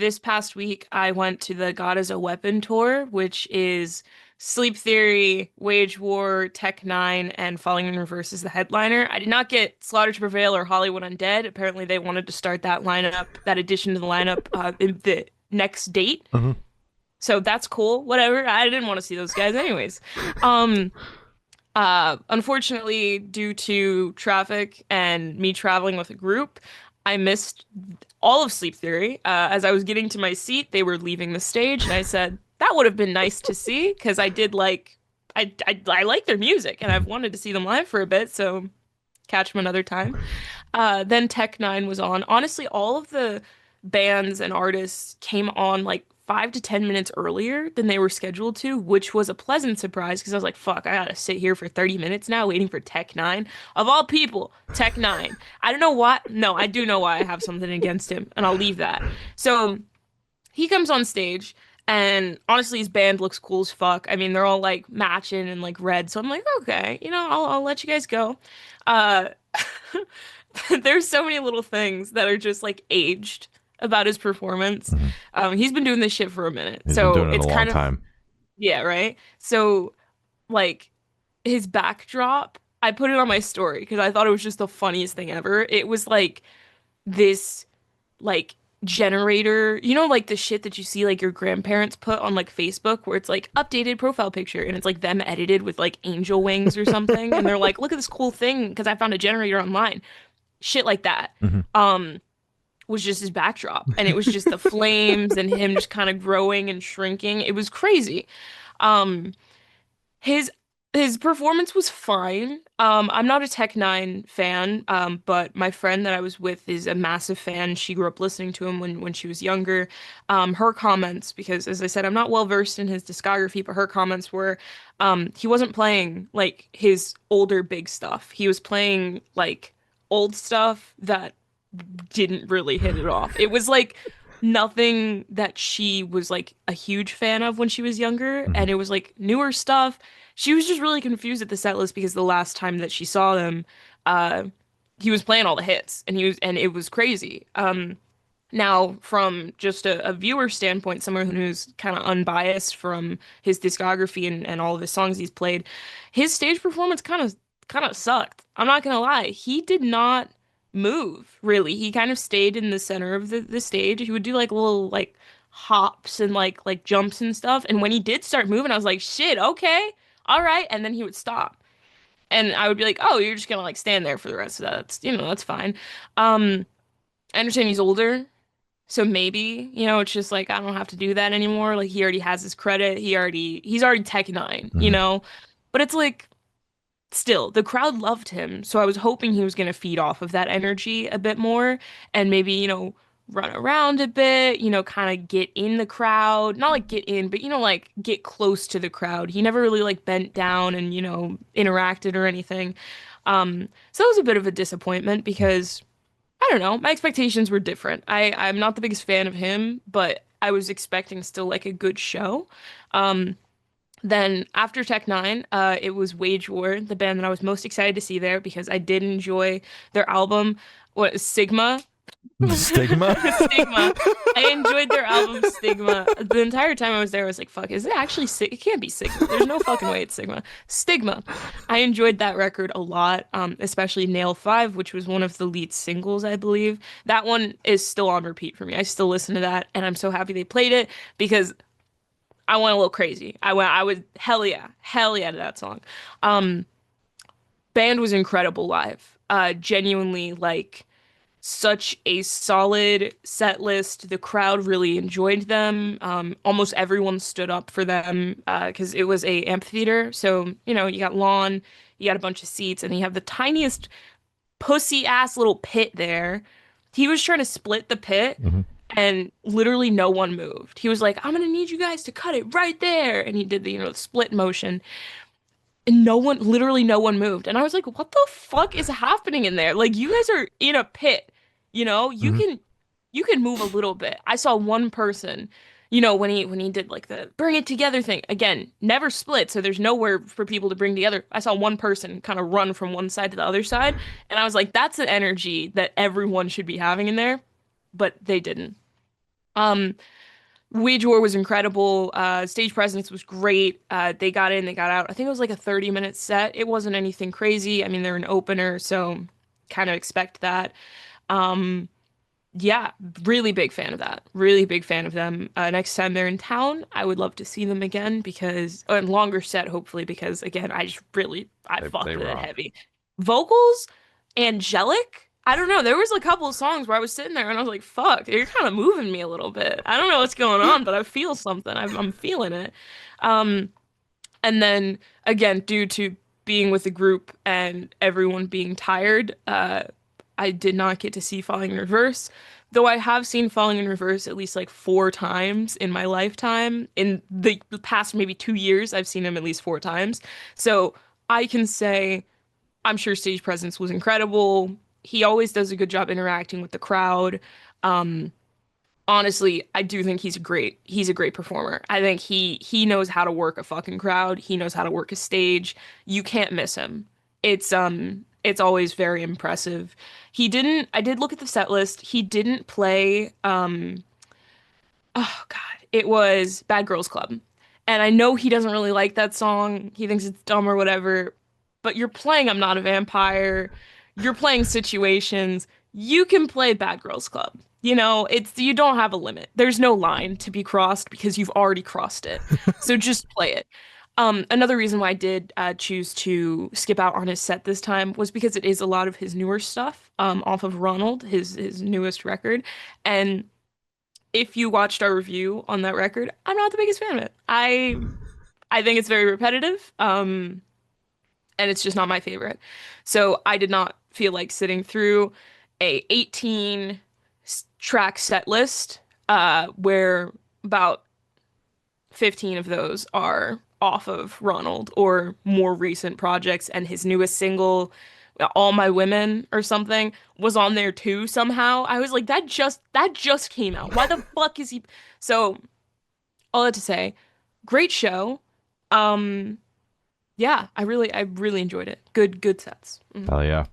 this past week, I went to the God as a Weapon tour, which is Sleep Theory, Wage War, Tech N9ne, and Falling in Reverse is the headliner. I did not get Slaughter to Prevail or Hollywood Undead. Apparently, they wanted to start that lineup, that addition to the lineup, in the next date. Hmm. So that's cool. Whatever. I didn't want to see those guys anyways. Um, Unfortunately, due to traffic and me traveling with a group, I missed all of Sleep Theory. As I was getting to my seat, they were leaving the stage, and I said that would have been nice to see because I did like I like their music, and I've wanted to see them live for a bit, so catch them another time. Then Tech N9ne was on. Honestly, all of the bands and artists came on like 5 to 10 minutes earlier than they were scheduled to, which was a pleasant surprise because I was like, fuck, I gotta sit here for 30 minutes now waiting for Tech N9ne. Of all people, Tech N9ne. I don't know why. No, I do know why I have something against him, and I'll leave that. So he comes on stage. And honestly, his band looks cool as fuck. I mean, they're all like matching and like red. So I'm like, okay, I'll let you guys go. Uh, There's so many little things that are just like aged about his performance. Hmm. He's been doing this shit for a minute, He's been so doing it a it's long kind of time. yeah, right. So like his backdrop, I put it on my story because I thought it was just the funniest thing ever. It was like this like generator, like the shit that you see like your grandparents put on like Facebook where it's like updated profile picture and it's like them edited with like angel wings or something and they're like, look at this cool thing because I found a generator online. Shit like that. Hmm. Um was just his backdrop and it was just the flames and him just kind of growing and shrinking. It was crazy. Um his his performance was fine. I'm not a Tech N9ne fan, but my friend that I was with is a massive fan. She grew up listening to him when she was younger. Her comments, because as I said, I'm not well versed in his discography, but her comments were, he wasn't playing like his older big stuff. He was playing like old stuff that didn't really hit it off. It was like nothing that she was like a huge fan of when she was younger, Hmm. and it was like newer stuff. She was just really confused at the set list because the last time that she saw them, uh, he was playing all the hits, and it was crazy. Now from just a viewer standpoint, someone who's kind of unbiased from his discography and all of his songs he's played, his stage performance kind of sucked. I'm not gonna lie. He did not move really. He kind of stayed in the center of the stage. He would do like little like hops and like jumps and stuff. And when he did start moving, I was like, shit, okay, all right. And then he would stop. And I would be like, oh, you're just gonna like stand there for the rest of that. That's fine. Um, I understand he's older, so maybe, it's just like I don't have to do that anymore. Like he already has his credit. He's already Tech N9ne, Hmm. But it's like still, the crowd loved him, so I was hoping he was going to feed off of that energy a bit more and maybe, run around a bit, kind of get in the crowd. Not like get in, but, like get close to the crowd. He never really like bent down and, interacted or anything. So it was a bit of a disappointment because I don't know, my expectations were different. I'm not the biggest fan of him, but I was expecting still like a good show. Um, then after Tech N9ne, it was Wage War, the band that I was most excited to see there because I did enjoy their album, what Sigma? Stigma. Stigma. I enjoyed their album Stigma. The entire time I was there, I was like, fuck, is it actually Sig? It can't be Sigma. There's no fucking way it's Sigma. Stigma. I enjoyed that record a lot, especially Nail 5, which was one of the lead singles, I believe. That one is still on repeat for me. I still listen to that, and I'm so happy they played it because I went a little crazy. I was hell yeah to that song. Um, Band was incredible live. Genuinely like such a solid set list. The crowd really enjoyed them. Almost everyone stood up for them because it was a amphitheater. So, you got lawn, you got a bunch of seats, and you have the tiniest pussy ass little pit there. He was trying to split the pit Hmm. and literally no one moved. He was like, I'm gonna need you guys to cut it right there. And he did the split motion. And literally no one moved. And I was like, what the fuck is happening in there? Like, you guys are in a pit, you Hmm. can move a little bit. I saw one person, when he did like the bring it together thing. Again, never split, so there's nowhere for people to bring together. I saw one person kind of run from one side to the other side, and I was like, that's an energy that everyone should be having in there, but they didn't. Um, Wage War was incredible. Stage presence was great. They got in, they got out. I think it was like a 30-minute set. It wasn't anything crazy. I mean, they're an opener, so kind of expect that. Um, yeah, really big fan of that. Really big fan of them. Next time they're in town, I would love to see them again because, and longer set, hopefully, because again, I They fucked with it rock. heavy. Vocals, angelic. I don't know. There was a couple of songs where I was sitting there and I was like, fuck, you're kind of moving me a little bit. I don't know what's going on, but I feel something. I'm feeling it. Um, and then again, due to being with the group and everyone being tired, I did not get to see Falling in Reverse, though I have seen Falling in Reverse at least like 4 times in my lifetime. In the past maybe 2 years, I've seen him at least 4 times. So I can say I'm sure stage presence was incredible. He always does a good job interacting with the crowd. Um, Honestly, I do think he's a great performer. I think he knows how to work a fucking crowd. He knows how to work a stage. You can't miss him. It's always very impressive. I did look at the set list. He didn't play oh God, it was Bad Girls Club. And I know he doesn't really like that song. He thinks it's dumb or whatever. But you're playing I'm Not a Vampire. You're playing Situations. You can play Bad Girls Club. You know, it's you don't have a limit. There's no line to be crossed because you've already crossed it. So just play it. Another reason why I did choose to skip out on his set this time was because it is a lot of his newer stuff off of Ronald, his newest record, and if you watched our review on that record, I'm not the biggest fan of it. I think it's very repetitive, and it's just not my favorite. So I did not feel like sitting through a 18 track set list, where about 15 of those are off of Ronald or more recent projects, and his newest single, All My Women or something, was on there too somehow. I was like, that just came out. Why the fuck is he? So all that to say, great show. Um, yeah, I really enjoyed it. Good sets. Mhm. Hell yeah.